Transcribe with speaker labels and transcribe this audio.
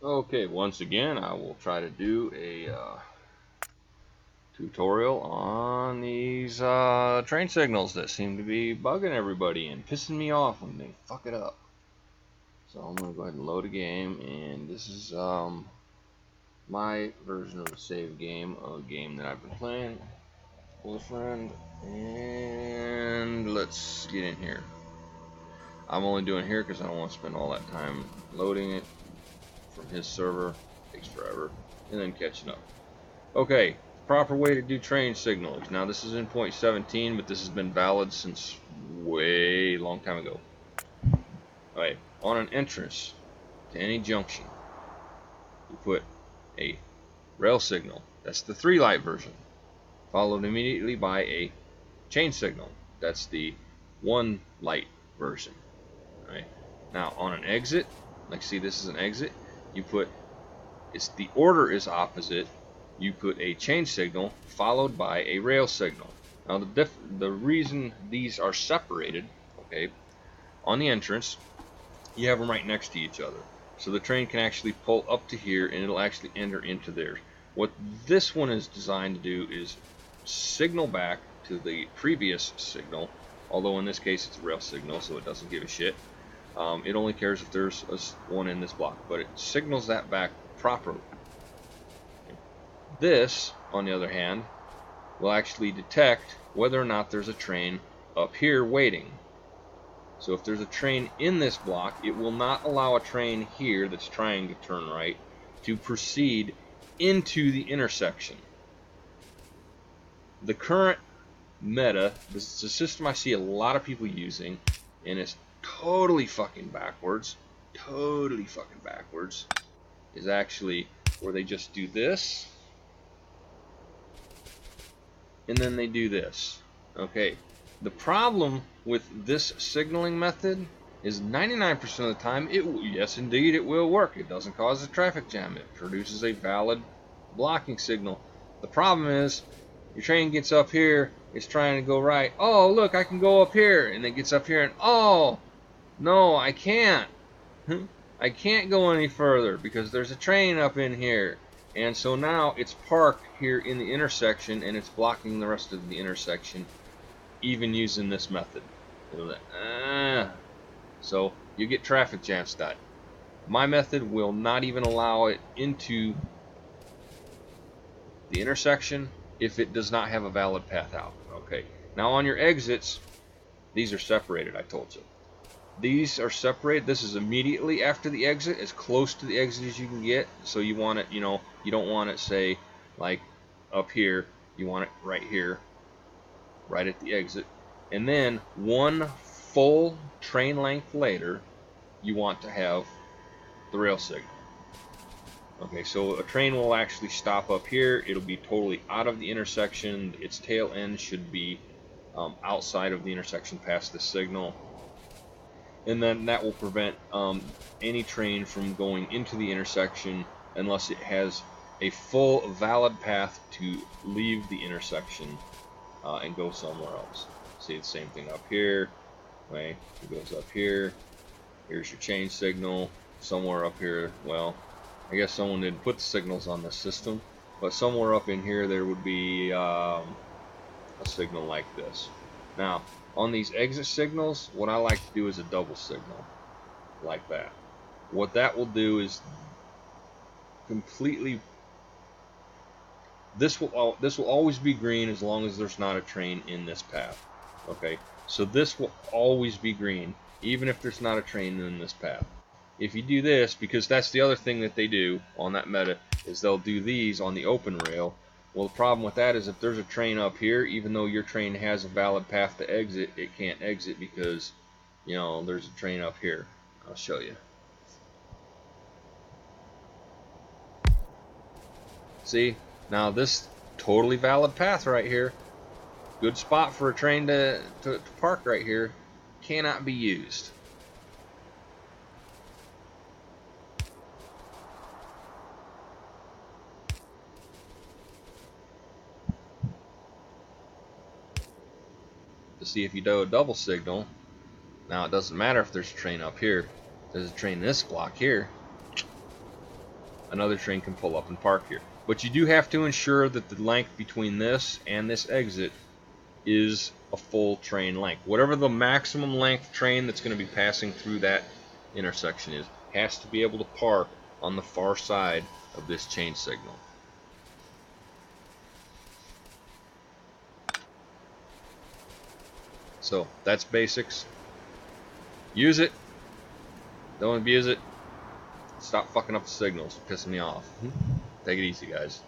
Speaker 1: Okay, once again, I will try to do a tutorial on these train signals that seem to be bugging everybody and pissing me off when they fuck it up. So I'm going to go ahead and load a game, and this is my version of the save game, a game that I've been playing with a friend, and let's get in here. I'm only doing here because I don't want to spend all that time loading it from his server. It takes forever, and then catching up. Okay, proper way to do train signals. Now this is in point 17, but this has been valid since way long time ago. Alright, on an entrance to any junction, you put a rail signal. That's the 3-light version, followed immediately by a chain signal. That's the 1-light version. Alright, now on an exit, like see this is an exit, you put, the order is opposite. You put a chain signal followed by a rail signal. Now the reason these are separated, okay, on the entrance, you have them right next to each other. So the train can actually pull up to here and it'll actually enter into theirs. What this one is designed to do is signal back to the previous signal, although in this case it's a rail signal, so it doesn't give a shit. It only cares if there's one in this block, but it signals that back properly. This, on the other hand, will actually detect whether or not there's a train up here waiting. So if there's a train in this block, it will not allow a train here that's trying to turn right to proceed into the intersection. The current meta, this is a system I see a lot of people using, and it's totally fucking backwards, is actually where they just do this, and then they do this. Okay, the problem with this signaling method is 99% of the time, yes indeed it will work. It doesn't cause a traffic jam. It produces a valid blocking signal. The problem is, your train gets up here, it's trying to go right. Oh look, I can go up here, and it gets up here and oh, no I can't. I can't go any further because there's a train up in here. And so now it's parked here in the intersection and it's blocking the rest of the intersection, even using this method. So you get traffic jam stat. My method will not even allow it into the intersection if it does not have a valid path out. Okay, now on your exits, these are separated, I told you. These are separated. This is immediately after the exit, as close to the exit as you can get. So you want it, you don't want it, say, like up here. You want it right here, right at the exit. And then one full train length later, you want to have the rail signal. Okay, so a train will actually stop up here. It'll be totally out of the intersection. Its tail end should be outside of the intersection past the signal. And then that will prevent any train from going into the intersection unless it has a full valid path to leave the intersection and go somewhere else. See the same thing up here. Okay, it goes up here. Here's your chain signal. Somewhere up here, well, I guess someone didn't put the signals on this system, but somewhere up in here there would be a signal like this. Now, on these exit signals, what I like to do is a double signal, like that. What that will do is completely, this will always be green as long as there's not a train in this path. Okay, so this will always be green, even if there's not a train in this path. If you do this, because that's the other thing that they do on that meta, is they'll do these on the open rail. Well, the problem with that is if there's a train up here, even though your train has a valid path to exit, it can't exit because, there's a train up here. I'll show you. See, now this totally valid path right here, good spot for a train to park right here, cannot be used. To see if you do a double signal, now it doesn't matter if there's a train up here. There's a train in this block here. another train can pull up and park here. But you do have to ensure that the length between this and this exit is a full train length. Whatever the maximum length train that's going to be passing through that intersection is, has to be able to park on the far side of this change signal. So that's basics. Use it. Don't abuse it. Stop fucking up the signals. You're pissing me off. Take it easy, guys.